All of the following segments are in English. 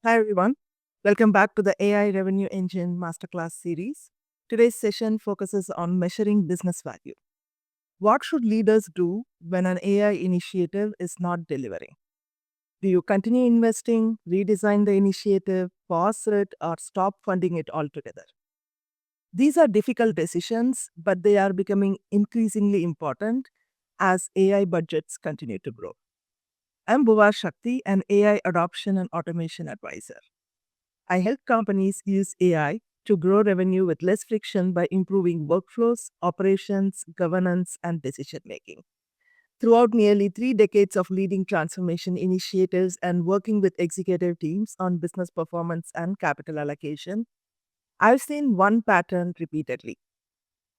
Hi, everyone. Welcome back to the AI Revenue Engine Masterclass series. Today's session focuses on measuring business value. What should leaders do when an AI initiative is not delivering? Do you continue investing, redesign the initiative, pause it, or stop funding it altogether? These are difficult decisions, but they are becoming increasingly important as AI budgets continue to grow. I'm Bhuvar Shakti, an AI adoption and automation advisor. I help companies use AI to grow revenue with less friction by improving workflows, operations, governance, and decision making. Throughout nearly 3 decades of leading transformation initiatives and working with executive teams on business performance and capital allocation, I've seen one pattern repeatedly.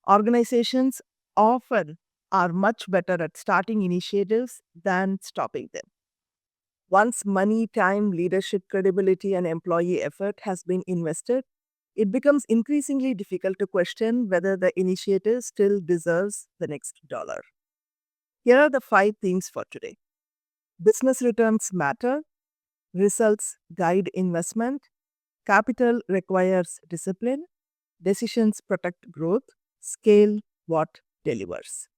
Organizations often are much better at starting initiatives than stopping them. Once money, time, leadership credibility, and employee effort has been invested, it becomes increasingly difficult to question whether the initiative still deserves the next dollar. Here are the 5 themes for today. Business returns matter, results guide investment, capital requires discipline, decisions protect growth, scale what delivers.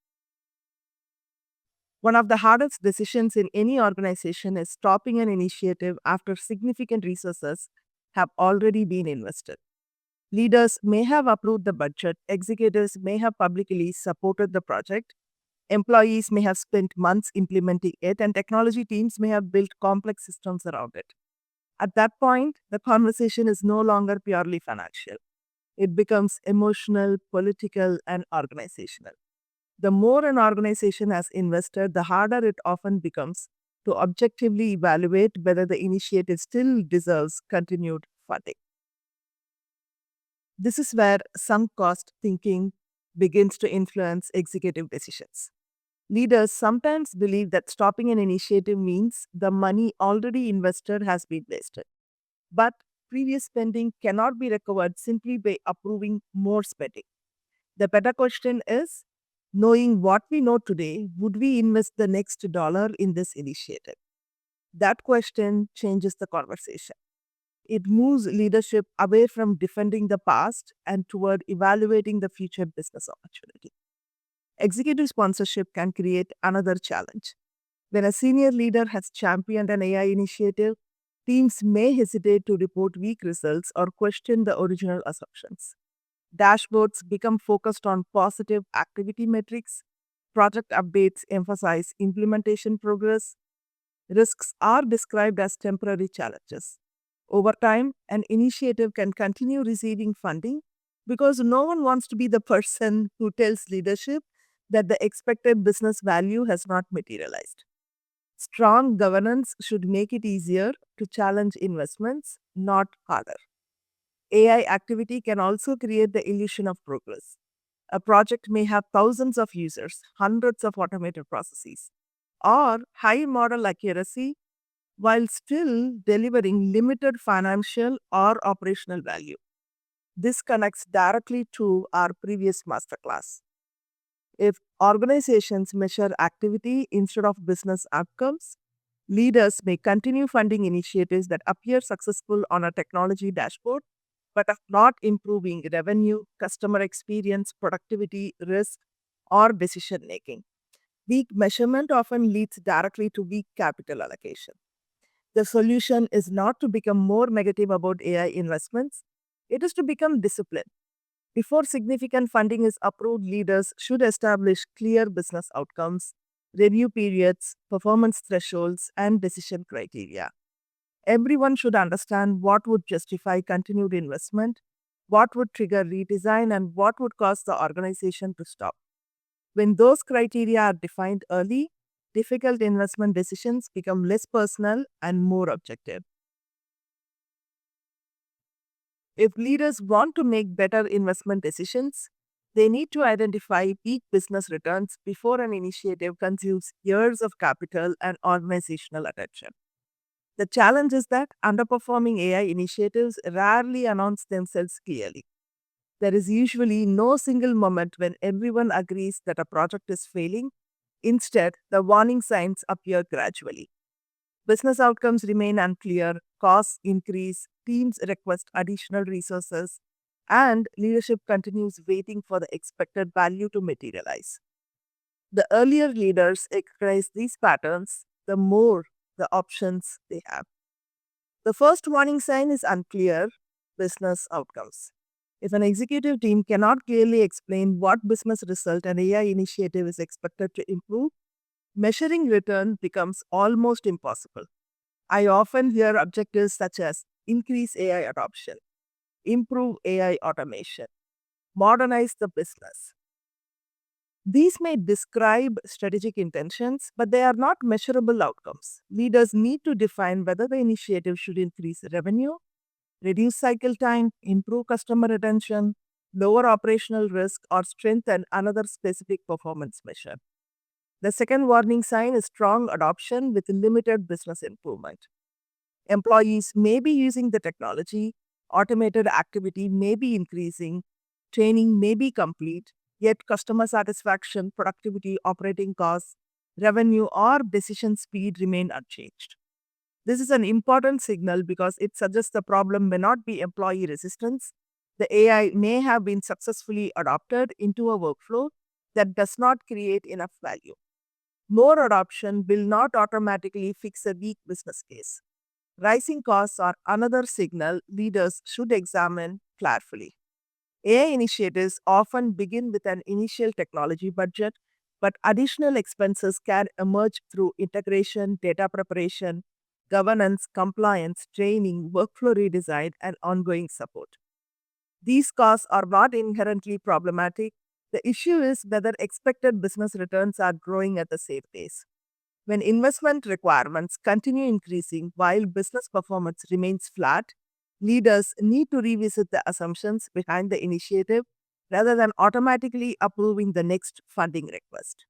One of the hardest decisions in any organization is stopping an initiative after significant resources have already been invested. Leaders may have approved the budget, executives may have publicly supported the project, employees may have spent months implementing it, and technology teams may have built complex systems around it. At that point, the conversation is no longer purely financial. It becomes emotional, political, and organizational. The more an organization has invested, the harder it often becomes to objectively evaluate whether the initiative still deserves continued funding. This is where sunk cost thinking begins to influence executive decisions. Leaders sometimes believe that stopping an initiative means the money already invested has been wasted. But previous spending cannot be recovered simply by approving more spending. The better question is, knowing what we know today, would we invest the next dollar in this initiative? That question changes the conversation. It moves leadership away from defending the past and toward evaluating the future business opportunity. Executive sponsorship can create another challenge. When a senior leader has championed an AI initiative, teams may hesitate to report weak results or question the original assumptions. Dashboards become focused on positive activity metrics. Project updates emphasize implementation progress. Risks are described as temporary challenges. Over time, an initiative can continue receiving funding because no one wants to be the person who tells leadership that the expected business value has not materialized. Strong governance should make it easier to challenge investments, not harder. AI activity can also create the illusion of progress. A project may have thousands of users, hundreds of automated processes, or high model accuracy while still delivering limited financial or operational value. This connects directly to our previous masterclass. If organizations measure activity instead of business outcomes, leaders may continue funding initiatives that appear successful on a technology dashboard but are not improving revenue, customer experience, productivity, risk, or decision making. Weak measurement often leads directly to weak capital allocation. The solution is not to become more negative about AI investments, it is to become disciplined. Before significant funding is approved, leaders should establish clear business outcomes, review periods, performance thresholds, and decision criteria. Everyone should understand what would justify continued investment, what would trigger redesign, and what would cause the organization to stop. When those criteria are defined early, difficult investment decisions become less personal and more objective. If leaders want to make better investment decisions, they need to identify peak business returns before an initiative consumes years of capital and organizational attention. The challenge is that underperforming AI initiatives rarely announce themselves clearly. There is usually no single moment when everyone agrees that a project is failing. Instead, the warning signs appear gradually. Business outcomes remain unclear, costs increase, teams request additional resources, and leadership continues waiting for the expected value to materialize. The earlier leaders recognize these patterns, the more the options they have. The first warning sign is unclear business outcomes. If an executive team cannot clearly explain what business result an AI initiative is expected to improve, measuring return becomes almost impossible. I often hear objectives such as increase AI adoption, improve AI automation, modernize the business. These may describe strategic intentions, but they are not measurable outcomes. Leaders need to define whether the initiative should increase revenue, reduce cycle time, improve customer retention, lower operational risk, or strengthen another specific performance measure. The second warning sign is strong adoption with limited business improvement. Employees may be using the technology, automated activity may be increasing, training may be complete, yet customer satisfaction, productivity, operating costs, revenue, or decision speed remain unchanged. This is an important signal because it suggests the problem may not be employee resistance. The AI may have been successfully adopted into a workflow that does not create enough value. More adoption will not automatically fix a weak business case. Rising costs are another signal leaders should examine carefully. AI initiatives often begin with an initial technology budget, but additional expenses can emerge through integration, data preparation, governance, compliance, training, workflow redesign, and ongoing support. These costs are not inherently problematic. The issue is whether expected business returns are growing at the same pace. When investment requirements continue increasing while business performance remains flat, leaders need to revisit the assumptions behind the initiative rather than automatically approving the next funding request.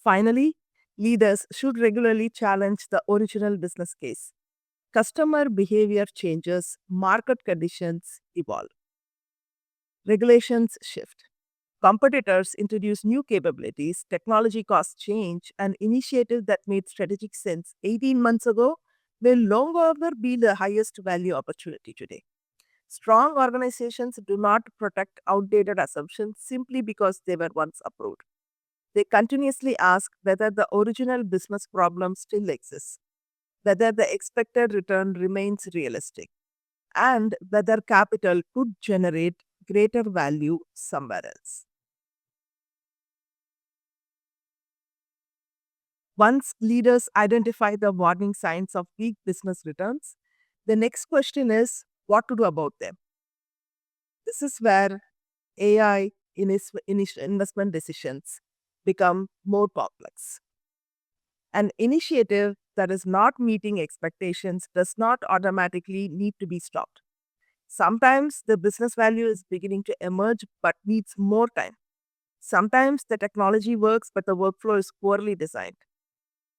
Finally, leaders should regularly challenge the original business case. Customer behavior changes, market conditions evolve, regulations shift. Competitors introduce new capabilities, technology costs change, and initiatives that made strategic sense 18 months ago will no longer be the highest value opportunity today. Strong organizations do not protect outdated assumptions simply because they were once approved. They continuously ask whether the original business problem still exists, whether the expected return remains realistic, and whether capital could generate greater value somewhere else. Once leaders identify the warning signs of weak business returns, the next question is what to do about them. This is where AI initial investment decisions become more complex. An initiative that is not meeting expectations does not automatically need to be stopped. Sometimes the business value is beginning to emerge but needs more time. Sometimes the technology works but the workflow is poorly designed.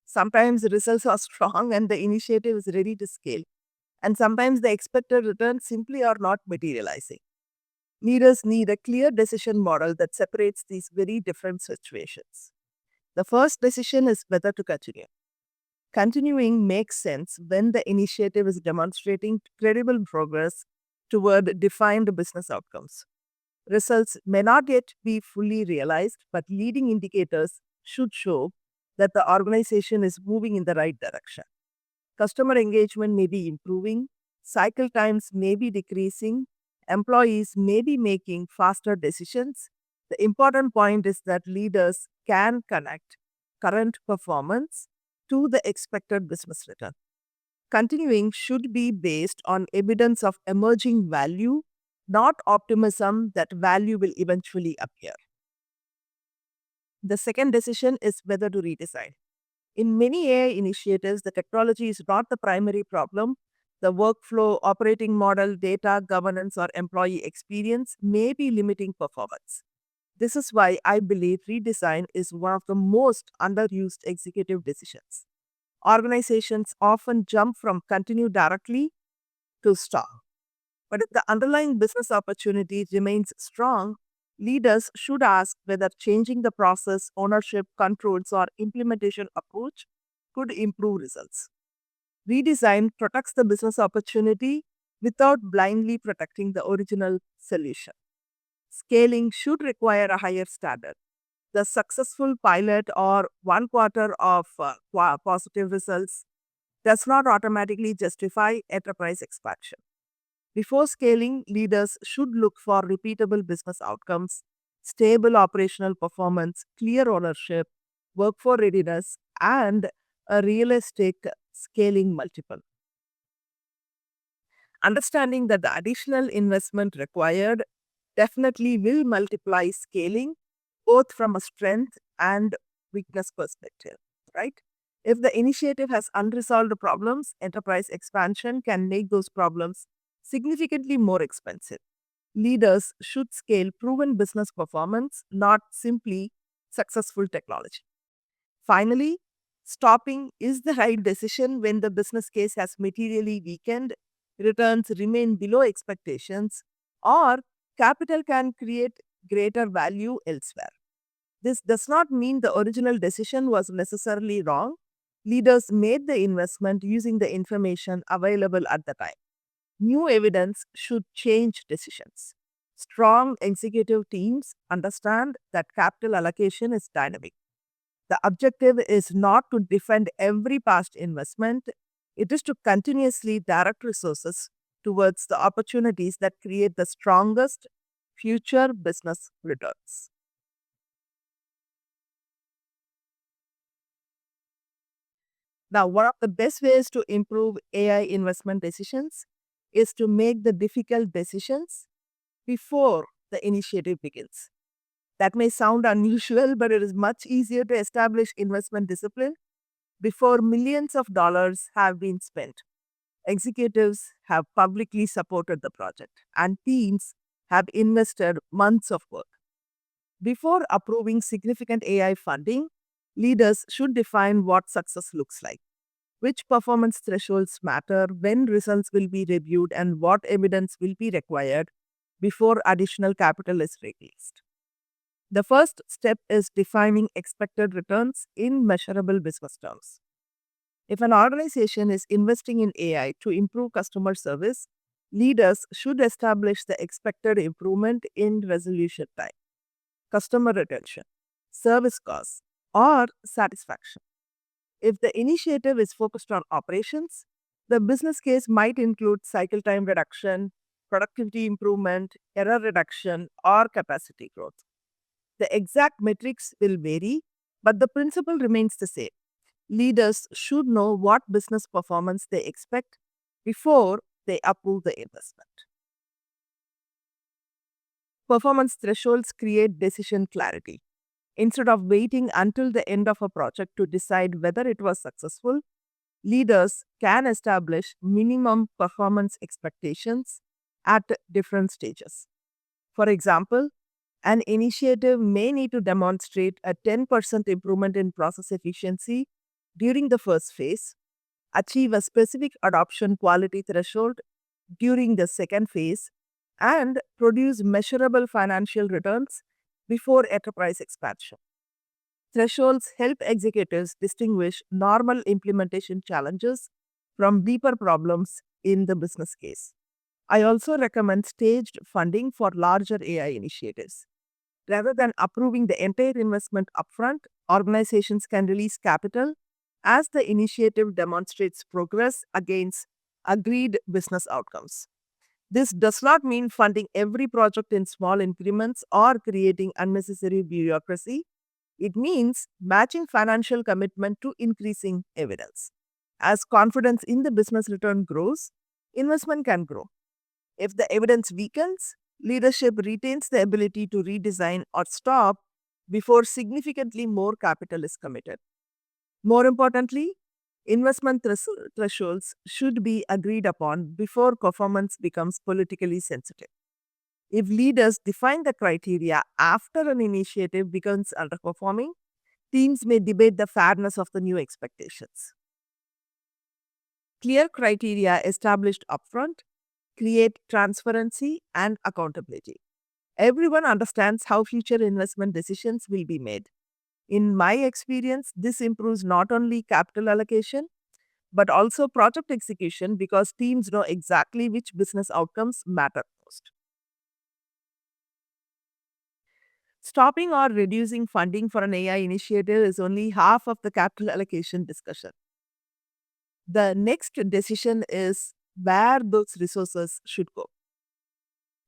Sometimes the results are strong and the initiative is ready to scale. And sometimes the expected returns simply are not materializing. Leaders need a clear decision model that separates these very different situations. The first decision is whether to continue. Continuing makes sense when the initiative is demonstrating credible progress toward defined business outcomes. Results may not yet be fully realized, but leading indicators should show that the organization is moving in the right direction. Customer engagement may be improving, cycle times may be decreasing, employees may be making faster decisions. The important point is that leaders can connect current performance to the expected business return. Continuing should be based on evidence of emerging value, not optimism that value will eventually appear. The second decision is whether to redesign. In many AI initiatives, the technology is not the primary problem. The workflow, operating model, data, governance, or employee experience may be limiting performance. This is why I believe redesign is one of the most underused executive decisions. Organizations often jump from continue directly to stop. But if the underlying business opportunity remains strong, leaders should ask whether changing the process, ownership, controls, or implementation approach could improve results. Redesign protects the business opportunity without blindly protecting the original solution. Scaling should require a higher standard. The successful pilot or one quarter of positive results does not automatically justify enterprise expansion. Before scaling, leaders should look for repeatable business outcomes, stable operational performance, clear ownership, workforce readiness, and a realistic scaling multiple. Understanding that the additional investment required definitely will multiply scaling both from a strength and weakness perspective, right? If the initiative has unresolved problems, enterprise expansion can make those problems significantly more expensive. Leaders should scale proven business performance, not simply successful technology. Finally, stopping is the right decision when the business case has materially weakened, returns remain below expectations, or capital can create greater value elsewhere. This does not mean the original decision was necessarily wrong. Leaders made the investment using the information available at the time. New evidence should change decisions. Strong executive teams understand that capital allocation is dynamic. The objective is not to defend every past investment, it is to continuously direct resources towards the opportunities that create the strongest future business returns. Now, one of the best ways to improve AI investment decisions is to make the difficult decisions before the initiative begins. That may sound unusual, but it is much easier to establish investment discipline before millions of dollars have been spent. Executives have publicly supported the project, and teams have invested months of work. Before approving significant AI funding, leaders should define what success looks like, which performance thresholds matter, when results will be reviewed, and what evidence will be required before additional capital is released. The first step is defining expected returns in measurable business terms. If an organization is investing in AI to improve customer service, leaders should establish the expected improvement in resolution time, customer retention, service costs, or satisfaction. If the initiative is focused on operations, the business case might include cycle time reduction, productivity improvement, error reduction, or capacity growth. The exact metrics will vary, but the principle remains the same. Leaders should know what business performance they expect before they approve the investment. Performance thresholds create decision clarity. Instead of waiting until the end of a project to decide whether it was successful, leaders can establish minimum performance expectations at different stages. For example, an initiative may need to demonstrate a 10% improvement in process efficiency during the first phase, achieve a specific adoption quality threshold during the second phase, and produce measurable financial returns before enterprise expansion. Thresholds help executives distinguish normal implementation challenges from deeper problems in the business case. I also recommend staged funding for larger AI initiatives. Rather than approving the entire investment upfront, organizations can release capital as the initiative demonstrates progress against agreed business outcomes. This does not mean funding every project in small increments or creating unnecessary bureaucracy. It means matching financial commitment to increasing evidence. As confidence in the business return grows, investment can grow. If the evidence weakens, leadership retains the ability to redesign or stop before significantly more capital is committed. More importantly, investment thresholds should be agreed upon before performance becomes politically sensitive. If leaders define the criteria after an initiative becomes underperforming, teams may debate the fairness of the new expectations. Clear criteria established upfront create transparency and accountability. Everyone understands how future investment decisions will be made. In my experience, this improves not only capital allocation, but also project execution because teams know exactly which business outcomes matter most. Stopping or reducing funding for an AI initiative is only half of the capital allocation discussion. The next decision is where those resources should go.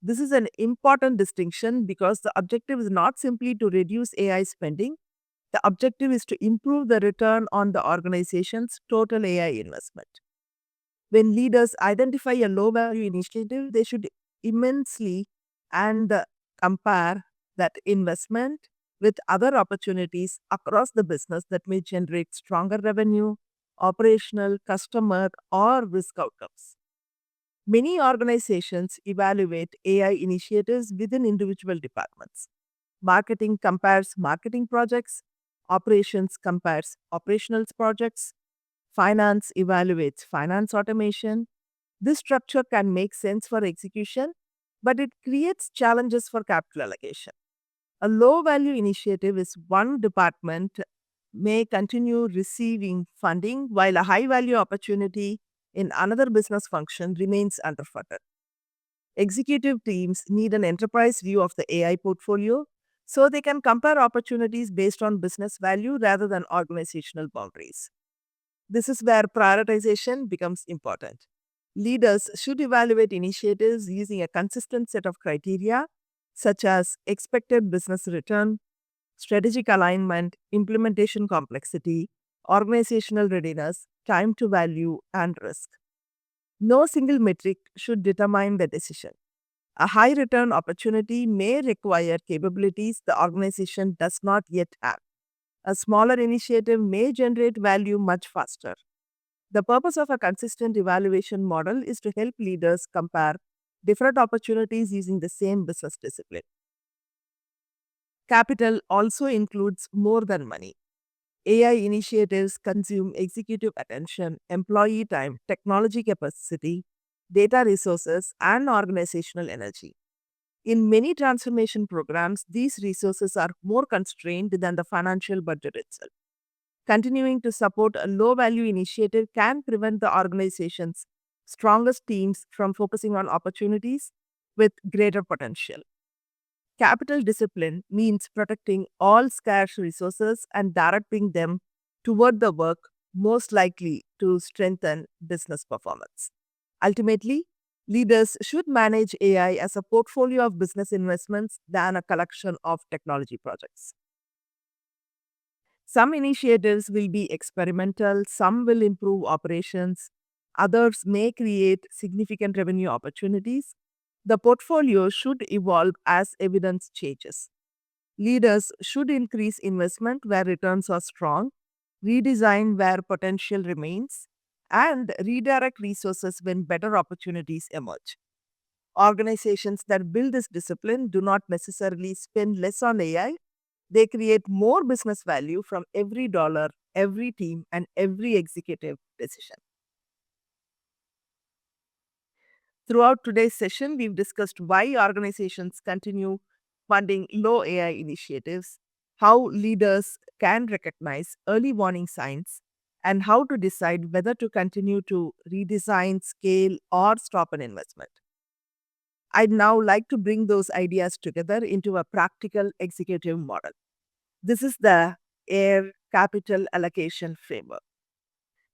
This is an important distinction because the objective is not simply to reduce AI spending, the objective is to improve the return on the organization's total AI investment. When leaders identify a low value initiative, they should immensely and compare that investment with other opportunities across the business that may generate stronger revenue, operational, customer, or risk outcomes. Many organizations evaluate AI initiatives within individual departments. Marketing compares marketing projects, operations compares operational projects, finance evaluates finance automation. This structure can make sense for execution, but it creates challenges for capital allocation. A low value initiative is one department may continue receiving funding while a high value opportunity in another business function remains underfunded. Executive teams need an enterprise view of the AI portfolio so they can compare opportunities based on business value rather than organizational boundaries. This is where prioritization becomes important. Leaders should evaluate initiatives using a consistent set of criteria, such as expected business return, strategic alignment, implementation complexity, organizational readiness, time to value, and risk. No single metric should determine the decision. A high return opportunity may require capabilities the organization does not yet have. A smaller initiative may generate value much faster. The purpose of a consistent evaluation model is to help leaders compare different opportunities using the same business discipline. Capital also includes more than money. AI initiatives consume executive attention, employee time, technology capacity, data resources, and organizational energy. In many transformation programs, these resources are more constrained than the financial budget itself. Continuing to support a low value initiative can prevent the organization's strongest teams from focusing on opportunities with greater potential. Capital discipline means protecting all scarce resources and directing them toward the work most likely to strengthen business performance. Ultimately, leaders should manage AI as a portfolio of business investments than a collection of technology projects. Some initiatives will be experimental, some will improve operations, others may create significant revenue opportunities. The portfolio should evolve as evidence changes. Leaders should increase investment where returns are strong, redesign where potential remains, and redirect resources when better opportunities emerge. Organizations that build this discipline do not necessarily spend less on AI, they create more business value from every dollar, every team, and every executive decision. Throughout today's session, we've discussed why organizations continue funding low AI initiatives, how leaders can recognize early warning signs, and how to decide whether to continue to redesign, scale, or stop an investment. I'd now like to bring those ideas together into a practical executive model. This is the AIR capital allocation framework.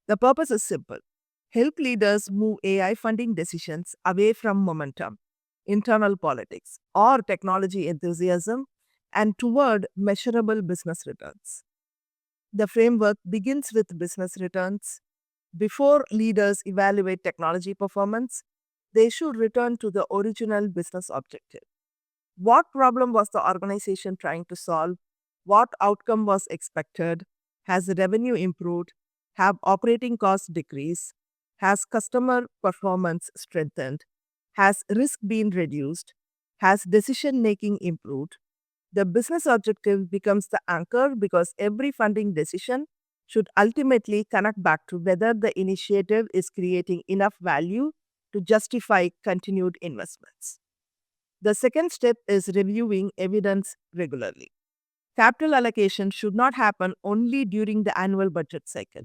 The purpose is simple: help leaders move AI funding decisions away from momentum, internal politics, or technology enthusiasm and toward measurable business returns. The framework begins with business returns. Before leaders evaluate technology performance, they should return to the original business objective. What problem was the organization trying to solve? What outcome was expected? Has revenue improved? Have operating costs decreased? Has customer performance strengthened? Has risk been reduced? Has decision making improved? The business objective becomes the anchor because every funding decision should ultimately connect back to whether the initiative is creating enough value to justify continued investments. The second step is reviewing evidence regularly. Capital allocation should not happen only during the annual budget cycle.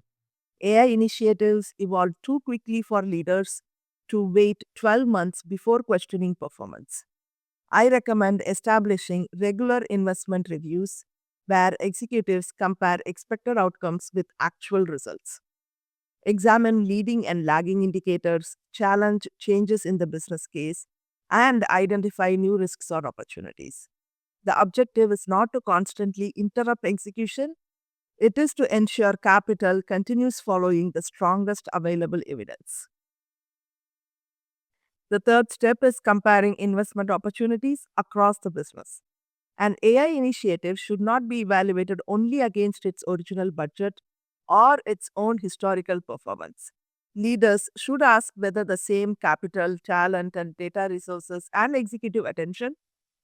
AI initiatives evolve too quickly for leaders to wait 12 months before questioning performance. I recommend establishing regular investment reviews where executives compare expected outcomes with actual results. Examine leading and lagging indicators, challenge changes in the business case, and identify new risks or opportunities. The objective is not to constantly interrupt execution, it is to ensure capital continues following the strongest available evidence. The third step is comparing investment opportunities across the business. An AI initiative should not be evaluated only against its original budget or its own historical performance. Leaders should ask whether the same capital, talent, and data resources and executive attention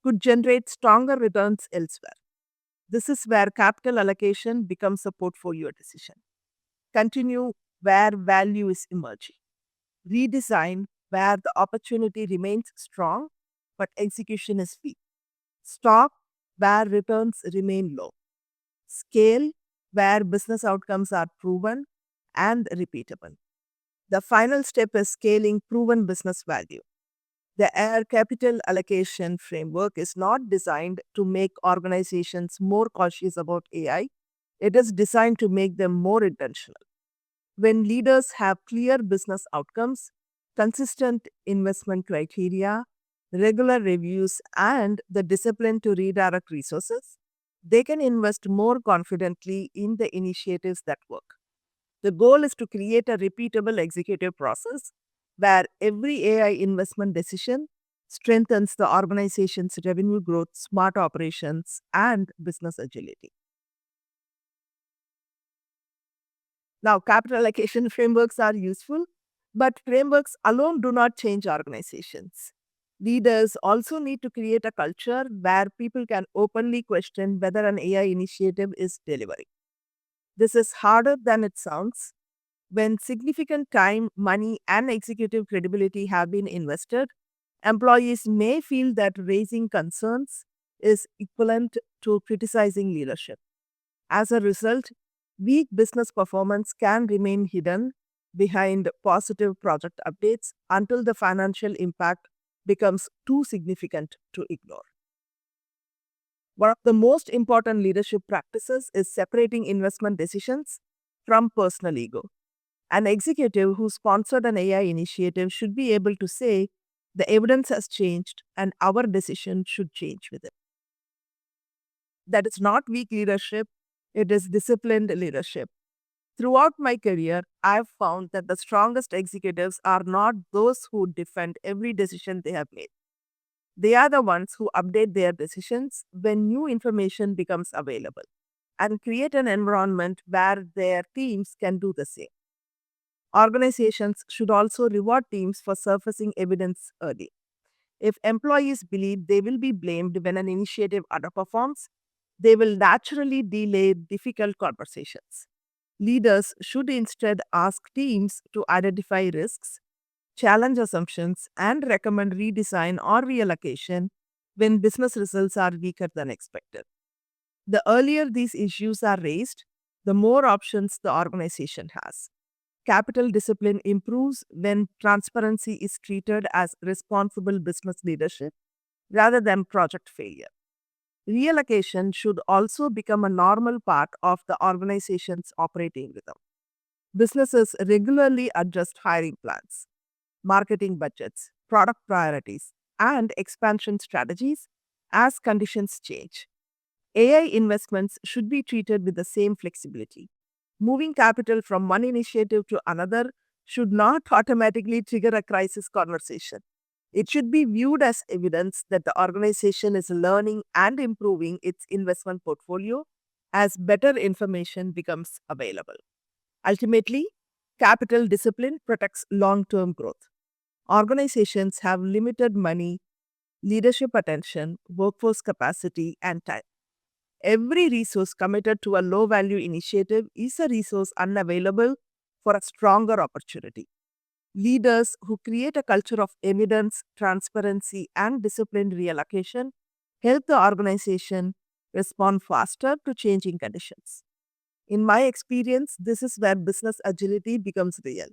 could generate stronger returns elsewhere. This is where capital allocation becomes a portfolio decision. Continue where value is emerging. Redesign where the opportunity remains strong but execution is weak. Stop where returns remain low. Scale where business outcomes are proven and repeatable. The final step is scaling proven business value. The Air Capital Allocation Framework is not designed to make organizations more cautious about AI, it is designed to make them more intentional. When leaders have clear business outcomes, consistent investment criteria, regular reviews, and the discipline to redirect resources, they can invest more confidently in the initiatives that work. The goal is to create a repeatable executive process where every AI investment decision strengthens the organization's revenue growth, smart operations, and business agility. Now, capital allocation frameworks are useful, but frameworks alone do not change organizations. Leaders also need to create a culture where people can openly question whether an AI initiative is delivering. This is harder than it sounds. When significant time, money, and executive credibility have been invested, employees may feel that raising concerns is equivalent to criticizing leadership. As a result, weak business performance can remain hidden behind positive project updates until the financial impact becomes too significant to ignore. One of the most important leadership practices is separating investment decisions from personal ego. An executive who sponsored an AI initiative should be able to say, the evidence has changed and our decision should change with it. That is not weak leadership, it is disciplined leadership. Throughout my career, I've found that the strongest executives are not those who defend every decision they have made. They are the ones who update their decisions when new information becomes available and create an environment where their teams can do the same. Organizations should also reward teams for surfacing evidence early. If employees believe they will be blamed when an initiative underperforms, they will naturally delay difficult conversations. Leaders should instead ask teams to identify risks, challenge assumptions, and recommend redesign or reallocation when business results are weaker than expected. The earlier these issues are raised, the more options the organization has. Capital discipline improves when transparency is treated as responsible business leadership rather than project failure. Reallocation should also become a normal part of the organization's operating rhythm. Businesses regularly adjust hiring plans, marketing budgets, product priorities, and expansion strategies as conditions change. AI investments should be treated with the same flexibility. Moving capital from one initiative to another should not automatically trigger a crisis conversation. It should be viewed as evidence that the organization is learning and improving its investment portfolio as better information becomes available. Ultimately, capital discipline protects long term growth. Organizations have limited money, leadership attention, workforce capacity, and time. Every resource committed to a low value initiative is a resource unavailable for a stronger opportunity. Leaders who create a culture of evidence, transparency, and disciplined reallocation help the organization respond faster to changing conditions. In my experience, this is where business agility becomes real.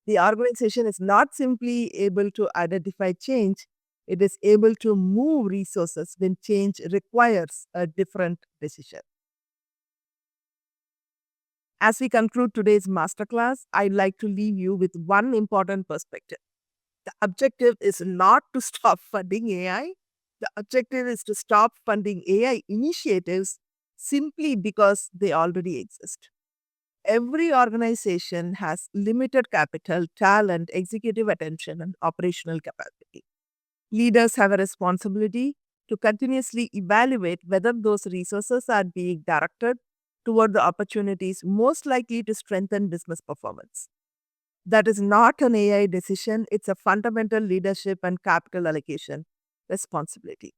The organization is not simply able to identify change, it is able to move resources when change requires a different decision. As we conclude today's masterclass, I'd like to leave you with one important perspective. The objective is not to stop funding AI. The objective is to stop funding AI initiatives simply because they already exist. Every organization has limited capital, talent, executive attention, and operational capacity. Leaders have a responsibility to continuously evaluate whether those resources are being directed toward the opportunities most likely to strengthen business performance. That is not an AI decision, it's a fundamental leadership and capital allocation responsibility.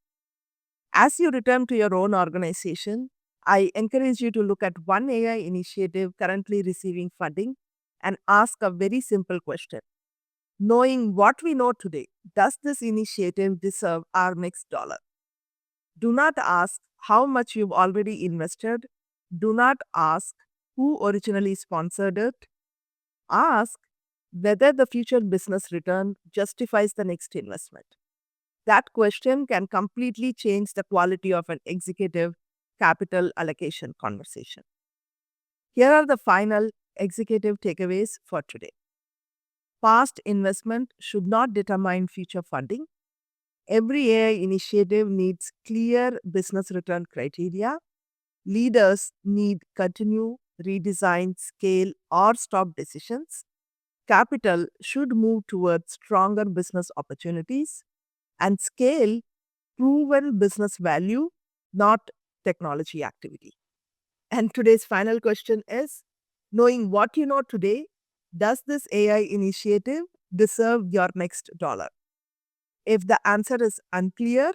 As you return to your own organization, I encourage you to look at one AI initiative currently receiving funding and ask a very simple question. Knowing what we know today, does this initiative deserve our next dollar? Do not ask how much you've already invested. Do not ask who originally sponsored it. Ask whether the future business return justifies the next investment. That question can completely change the quality of an executive capital allocation conversation. Here are the final executive takeaways for today. Past investment should not determine future funding. Every AI initiative needs clear business return criteria. Leaders need continue, redesign, scale, or stop decisions. Capital should move towards stronger business opportunities and scale proven business value, not technology activity. And today's final question is, knowing what you know today, does this AI initiative deserve your next dollar? If the answer is unclear,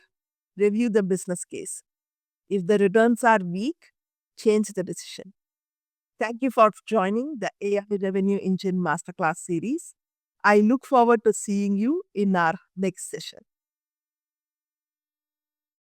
review the business case. If the returns are weak, change the decision. Thank you for joining the AI Revenue Engine Masterclass series. I look forward to seeing you in our next session.